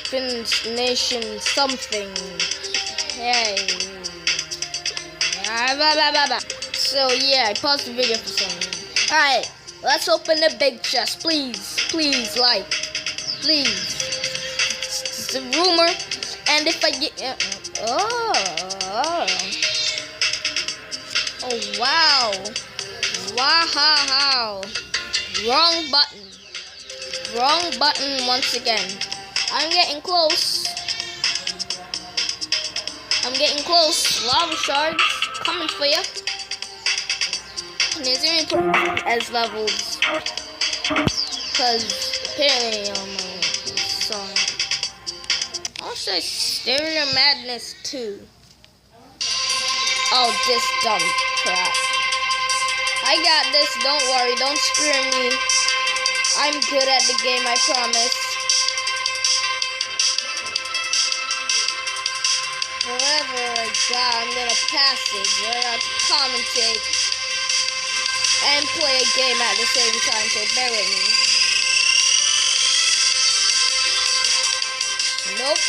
definition something. Hey. Blah, blah, blah, blah. So yeah, I paused the video for some reason. Alright, let's open the big chest. Please, please, like, please. It's a rumor. And if I get oh wow. Wow. Wrong button. Wrong button once again. I'm getting close. I'm getting close. Lava shards coming for you. And there's even put as levels. Because apparently on my song. Also Stereo Madness 2. Oh, this dumb crap. I got this, don't worry, don't screw me. I'm good at the game, I promise. Whatever I got, I'm gonna pass it. You're gonna commentate and play a game at the same time, so bear with me. Nope.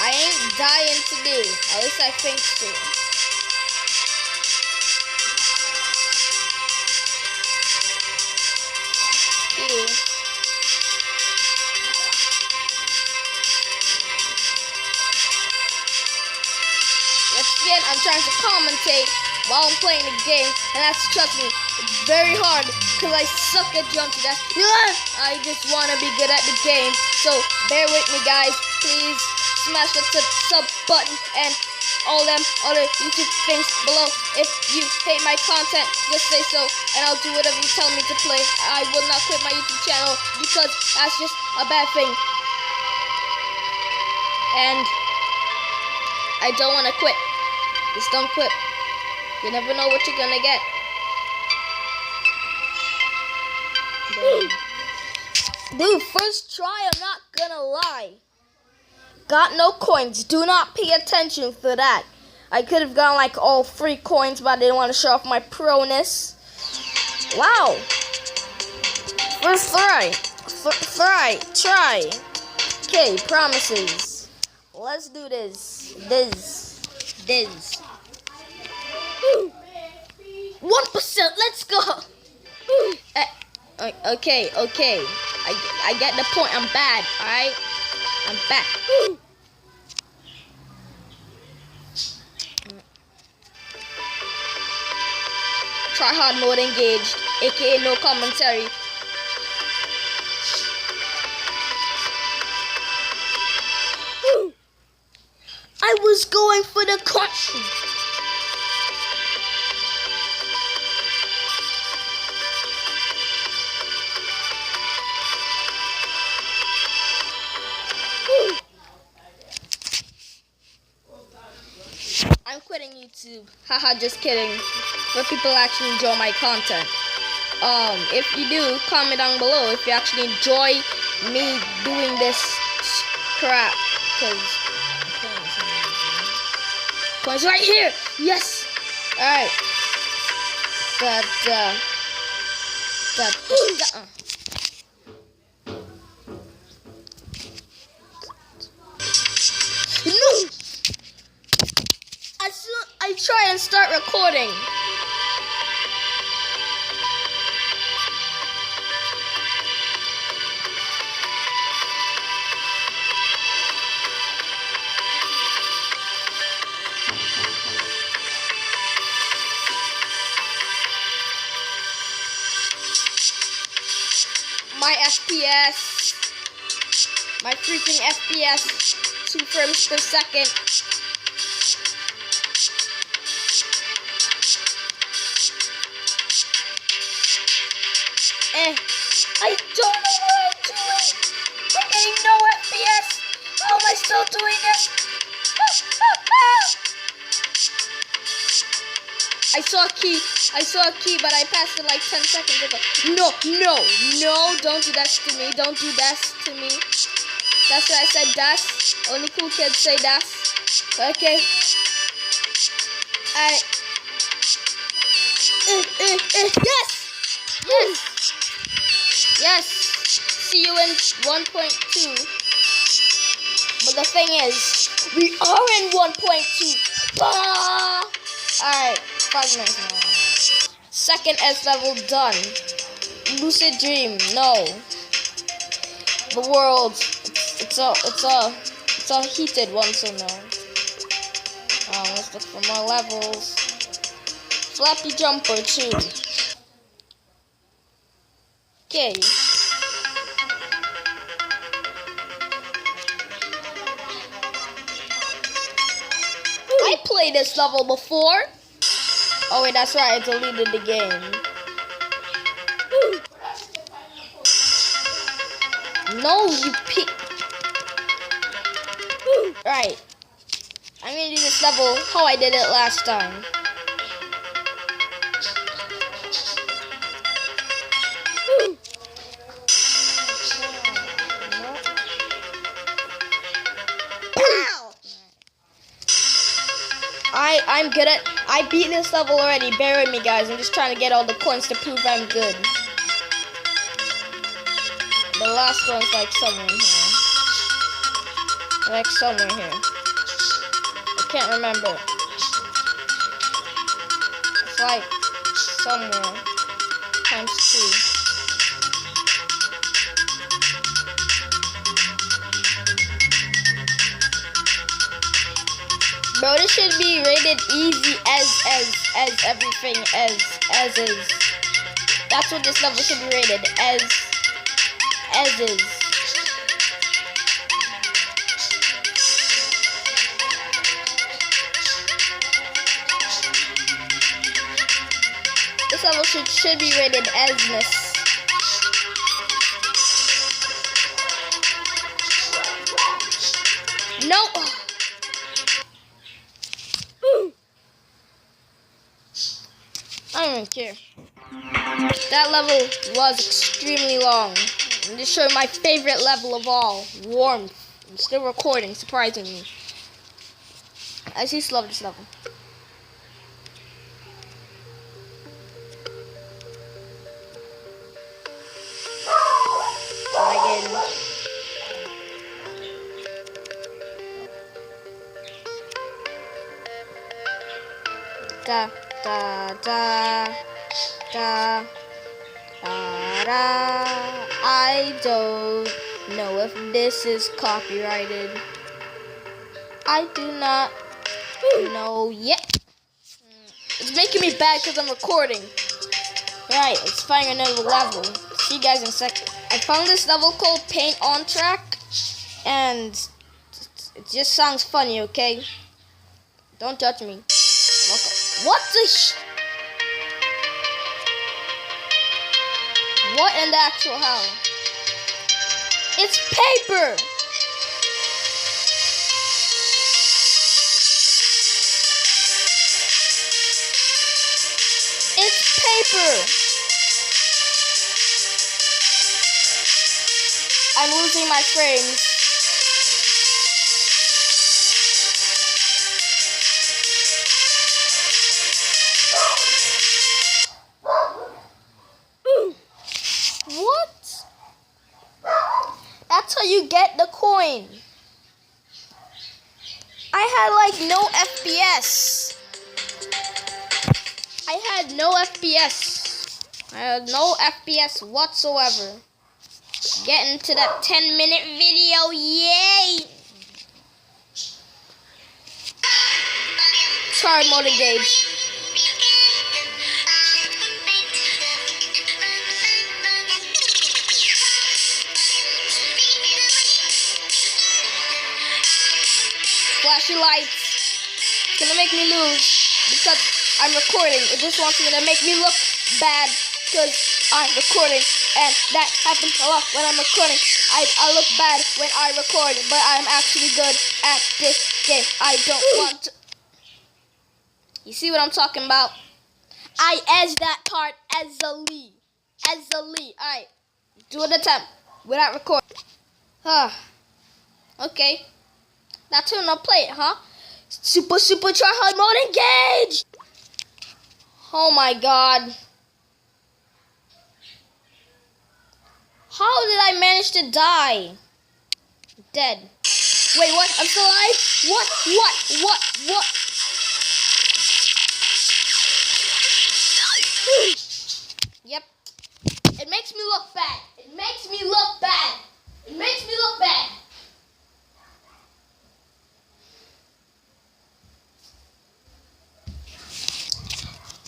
I ain't dying today. At least I think so. Okay. Once again, I'm trying to commentate while I'm playing the game, and that's, trust me, it's very hard because I suck at jumping. I just want to be good at the game, so bear with me, guys. Please smash that sub button and all them other YouTube things below. If you hate my content, just say so, and I'll do whatever you tell me to play. I will not quit my YouTube channel because that's just a bad thing, and I don't want to quit. Just don't quit. You never know what you're gonna get. Dude, first try, I'm not gonna lie. Got no coins. Do not pay attention for that. I could have gotten like all 3 coins, but I didn't want to show off my proness. Wow. First try. Okay, promises. Let's do this. 1%, let's go. Okay. I get the point. I'm bad, alright? I'm back. Try hard mode engaged, aka no commentary. I was going for the question. I'm quitting YouTube. Haha, just kidding. But people actually enjoy my content. If you do, comment down below if you actually enjoy me doing this crap. Cause points right here. Yes. All right. No. As soon I try and start recording. My FPS, my freaking FPS, 2 frames per second. I don't know what I'm doing. I'm getting no FPS. How am I still doing this? I saw a key, but I passed it like 10 seconds ago. No, don't do that to me. Don't do that to me. That's why I said das. Only cool kids say das. Okay. Yes! Yes. See you in 1.2. But the thing is, we are in 1.2. Ah! Alright, 5 minutes more. Second S level done. Lucid Dream, no. The world, it's a heated one, so no. Let's look for more levels. Flappy Jumper 2. Okay. I played this level before. Oh wait, that's right, I deleted the game. No, you pick. Right. I'm gonna do this level how I did it last time. I'm good at. I beat this level already. Bear with me, guys. I'm just trying to get all the coins to prove I'm good. The last one's like somewhere in here. Like somewhere here. I can't remember. It's like somewhere. Times 2. Bro, this should be rated easy as everything as is. That's what this level should be rated as is. This level should be rated asness. No. I don't even care. That level was extremely long. I'm just showing my favorite level of all. Warmth. I'm still recording, surprisingly. I just love this level. Da da da da da da. I don't know if this is copyrighted. I do not know yet. It's making me bad because I'm recording. Right, let's find another level. See you guys in a second. I found this level called Paint on Track, and it just sounds funny, okay? Don't judge me. What the What in the actual hell? It's paper! It's paper! I'm losing my frames. What? That's how you get the coin. I had like no FPS. I had no FPS whatsoever. Getting to that 10-minute video, yay! Try mode engage. Flashy lights. It's gonna make me lose because I'm recording. It just wants me to make me look bad because I'm recording, and that happens a lot when I'm recording. I look bad when I record, but I'm actually good at this game. I don't want to. You see what I'm talking about? I edged that part as the lead. Alright. Do it attempt without recording. Okay. That's how I play it, huh? Super try hard mode engage! Oh my god. How did I manage to die? Dead. Wait, what? I'm still alive? What? Yep. It makes me look bad. It makes me look bad. It makes me look bad.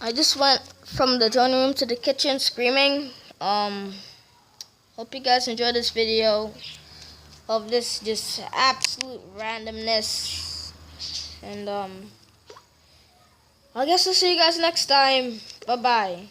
I just went from the drawing room to the kitchen screaming. Hope you guys enjoyed this video of this just absolute randomness. And I guess I'll see you guys next time. Bye bye.